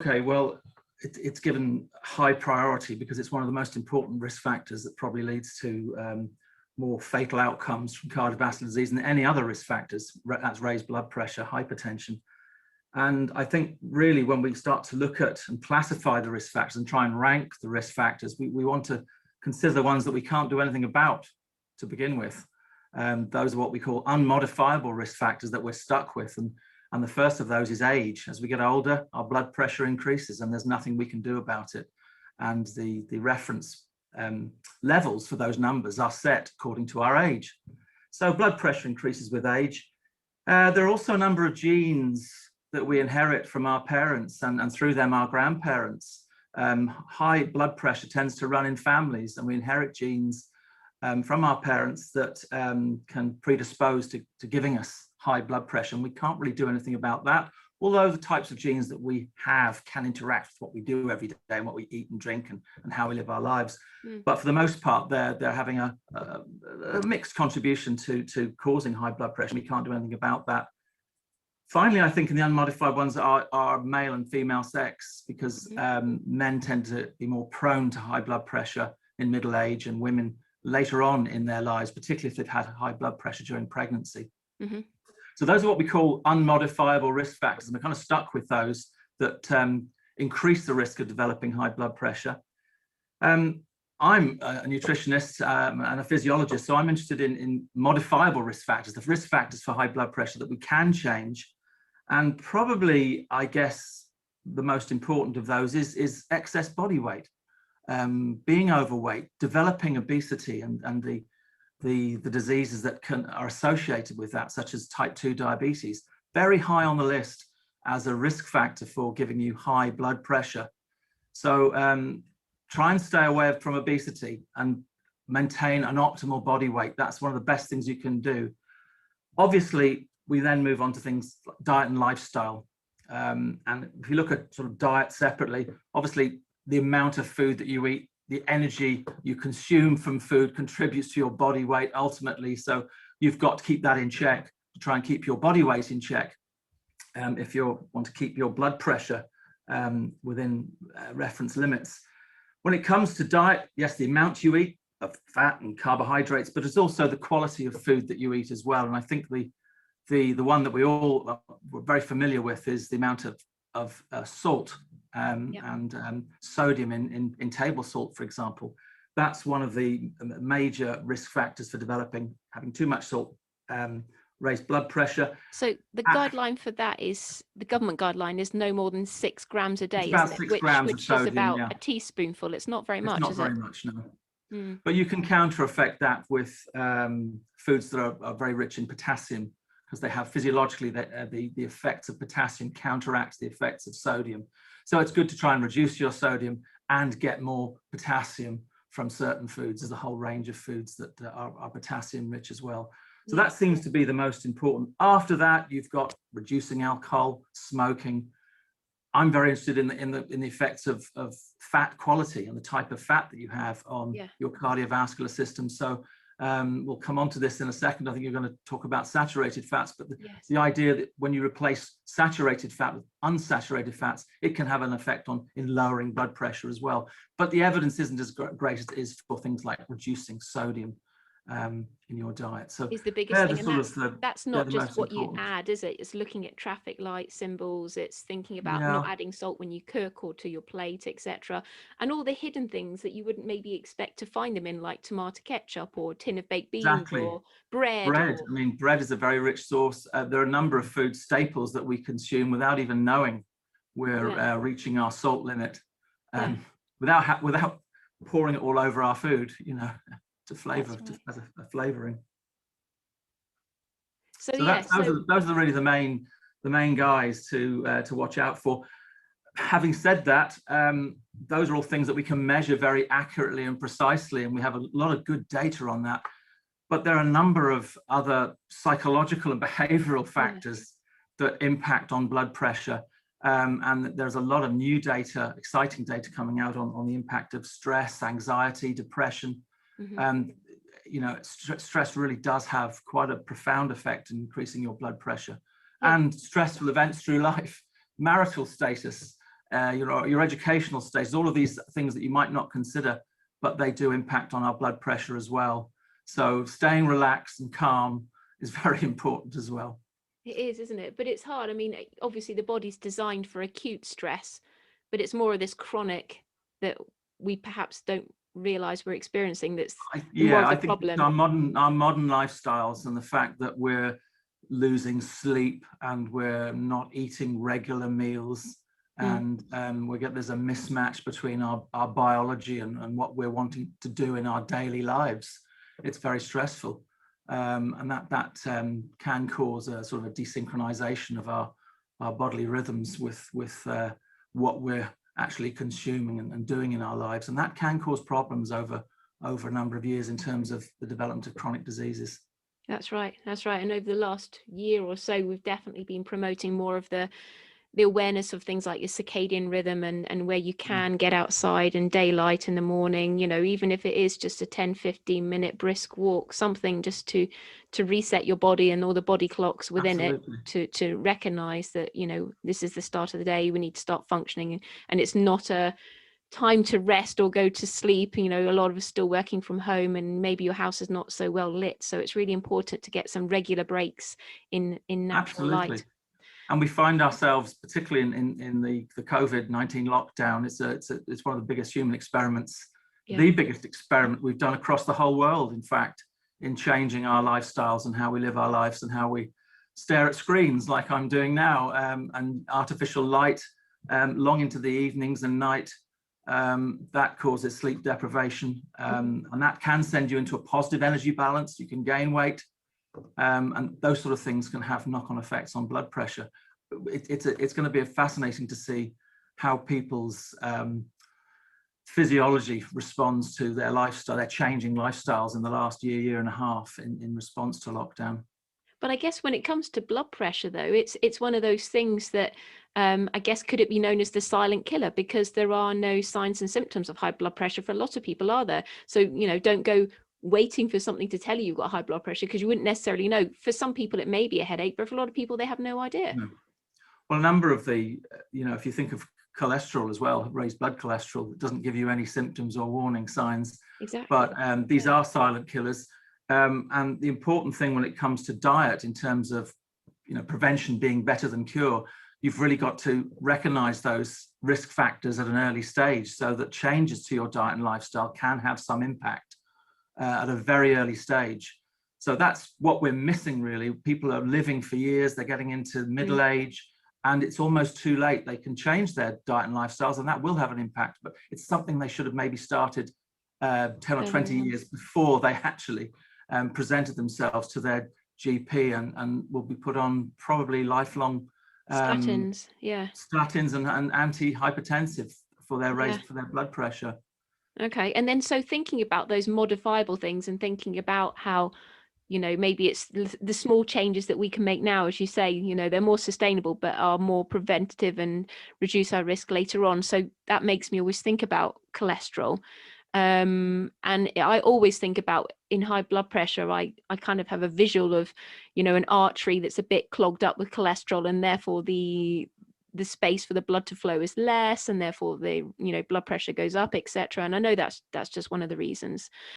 Okay, well, it's given high priority because it's one of the most important risk factors that probably leads to more fatal outcomes from cardiovascular disease than any other risk factors. That's raised blood pressure, hypertension. And I think really when we start to look at and classify the risk factors and try and rank the risk factors, we want to consider the ones that we can't do anything about to begin with. Those are what we call unmodifiable risk factors that we're stuck with. And the first of those is age. As we get older, our blood pressure increases and there's nothing we can do about it. And the reference levels for those numbers are set according to our age. So blood pressure increases with age. There are also a number of genes that we inherit from our parents and through them our grandparents. High blood pressure tends to run in families, and we inherit genes from our parents that can predispose to giving us high blood pressure, and we can't really do anything about that, although the types of genes that we have can interact with what we do every day and what we eat and drink and how we live our lives. But for the most part, they're having a mixed contribution to causing high blood pressure. We can't do anything about that. Finally, I think in the unmodified ones are male and female sex, because men tend to be more prone to high blood pressure in middle age, and women later on in their lives, particularly if they've had high blood pressure during pregnancy. So those are what we call unmodifiable risk factors, and we're kind of stuck with those that increase the risk of developing high blood pressure. I'm a nutritionist and a physiologist, so I'm interested in modifiable risk factors, the risk factors for high blood pressure that we can change. And probably, I guess, the most important of those is excess body weight, being overweight, developing obesity, and the diseases that are associated with that, such as type 2 diabetes, very high on the list as a risk factor for giving you high blood pressure. So try and stay away from obesity and maintain an optimal body weight. That's one of the best things you can do. Obviously, we then move on to things like diet and lifestyle. And if you look at sort of diet separately, obviously the amount of food that you eat, the energy you consume from food contributes to your body weight ultimately. So you've got to keep that in check to try and keep your body weight in check. If you want to keep your blood pressure within reference limits. When it comes to diet, yes, the amount you eat of fat and carbohydrates, but it's also the quality of food that you eat as well. And I think the one that we all were very familiar with is the amount of salt and sodium in table salt, for example. That's one of the major risk factors for having too much salt, raised blood pressure. So the guideline for that is, the government guideline is no more than 6 grams a day, it's about isn't 6 it? grams Which of sodium, is about a teaspoonful. It's not very much, it's not is very it? much, no. But you can counter effect that with foods that are very rich in potassium, because they have physiologically the effects of potassium counteract the effects of sodium. So it's good to try and reduce your sodium and get more potassium from certain foods. There's a whole range of foods that are potassium rich as well. So that seems to be the most important. After that, you've got reducing alcohol, smoking. I'm very interested in the effects of fat quality and the type of fat that you have on your cardiovascular system. So we'll come on to this in a second. I think you're going to talk about saturated fats, but the idea that when you replace saturated fat with unsaturated fats, it can have an effect in lowering blood pressure as well. But the evidence isn't as great as it is for things like reducing sodium in your diet. So is the biggest thing, and that's not just what you add, is it? It's looking at traffic light symbols, it's thinking about not adding salt when you cook or to your plate, etc., and all the hidden things that you wouldn't maybe expect to find them in, like tomato ketchup or a tin of baked beans or bread. I mean, bread is a very rich source. There are a number of food staples that we consume without even knowing we're reaching our salt limit, without pouring it all over our food, to flavor, as a flavoring. So those are really the main guys to watch out for. Having said that, those are all things that we can measure very accurately and precisely, and we have a lot of good data on that. But there are a number of other psychological and behavioral factors that impact on blood pressure. And there's a lot of new data, exciting data coming out on the impact of stress, anxiety, depression. Stress really does have quite a profound effect in increasing your blood pressure, and stressful events through life, marital status, your educational status, all of these things that you might not consider, but they do impact on our blood pressure as well. So staying relaxed and calm is very important as well. It is, isn't it? But it's hard. I mean, obviously the body's designed for acute stress, but it's more of this chronic that we perhaps don't realize we're experiencing. That's more of the problem. Our modern lifestyles and the fact that we're losing sleep and we're not eating regular meals, and there's a mismatch between our biology and what we're wanting to do in our daily lives. It's very stressful. And that can cause a sort of a desynchronization of our bodily rhythms with what we're actually consuming and doing in our lives, and that can cause problems over a number of years in terms of the development of chronic diseases. That's right. And over the last year or so, we've definitely been promoting more of the awareness of things like your circadian rhythm and where you can get outside in daylight in the morning, even if it is just a 10-15 minute brisk walk, something just to reset your body and all the body clocks within Absolutely. It to recognize that, this is the start of the day, we need to start functioning, and it's not a time to rest or go to sleep. A lot of us still working from home, and maybe your house is not so well lit, so it's really important to get some regular breaks in natural Absolutely. light. And we find ourselves, particularly in the COVID-19 lockdown, it's one of the biggest human experiments, the biggest experiment we've done across the whole world, in fact, in changing our lifestyles and how we live our lives and how we stare at screens like I'm doing now, and artificial light long into the evenings and night, that causes sleep deprivation, and that can send you into a positive energy balance. You can gain weight. And those sort of things can have knock-on effects on blood pressure. It's going to be fascinating to see how people's physiology responds to their lifestyle, their changing lifestyles in the last year and a half in response to lockdown. But I guess when it comes to blood pressure, though, it's one of those things that I guess could it be known as the silent killer, because there are no signs and symptoms of high blood pressure for a lot of people, are there? So, don't go waiting for something to tell you you've got high blood pressure, because you wouldn't necessarily know. For some people it may be a headache, but for a lot of people they have no idea. No. Well, a number of the, if you think of cholesterol as well, raised blood cholesterol, it doesn't give you any symptoms or warning signs. Exactly. But these are silent killers. And the important thing when it comes to diet, in terms of prevention being better than cure, you've really got to recognize those risk factors at an early stage, so that changes to your diet and lifestyle can have some impact at a very early stage. So that's what we're missing, really. People are living for years, they're getting into middle age, and it's almost too late. They can change their diet and lifestyles, and that will have an impact, but it's something they should have maybe started 10 or 20 years before they actually presented themselves to their GP, and will be put on probably lifelong statins and antihypertensive for their for their blood pressure. Okay. And then, so thinking about those modifiable things and thinking about how, maybe it's the small changes that we can make now, as you say, they're more sustainable, but are more preventative and reduce our risk later on. So that makes me always think about cholesterol. And I always think about, in high blood pressure, I kind of have a visual of, an artery that's a bit clogged up with cholesterol, and therefore the space for the blood to flow is less, and therefore the blood pressure goes up, etc. And I know that's just one of the reasons.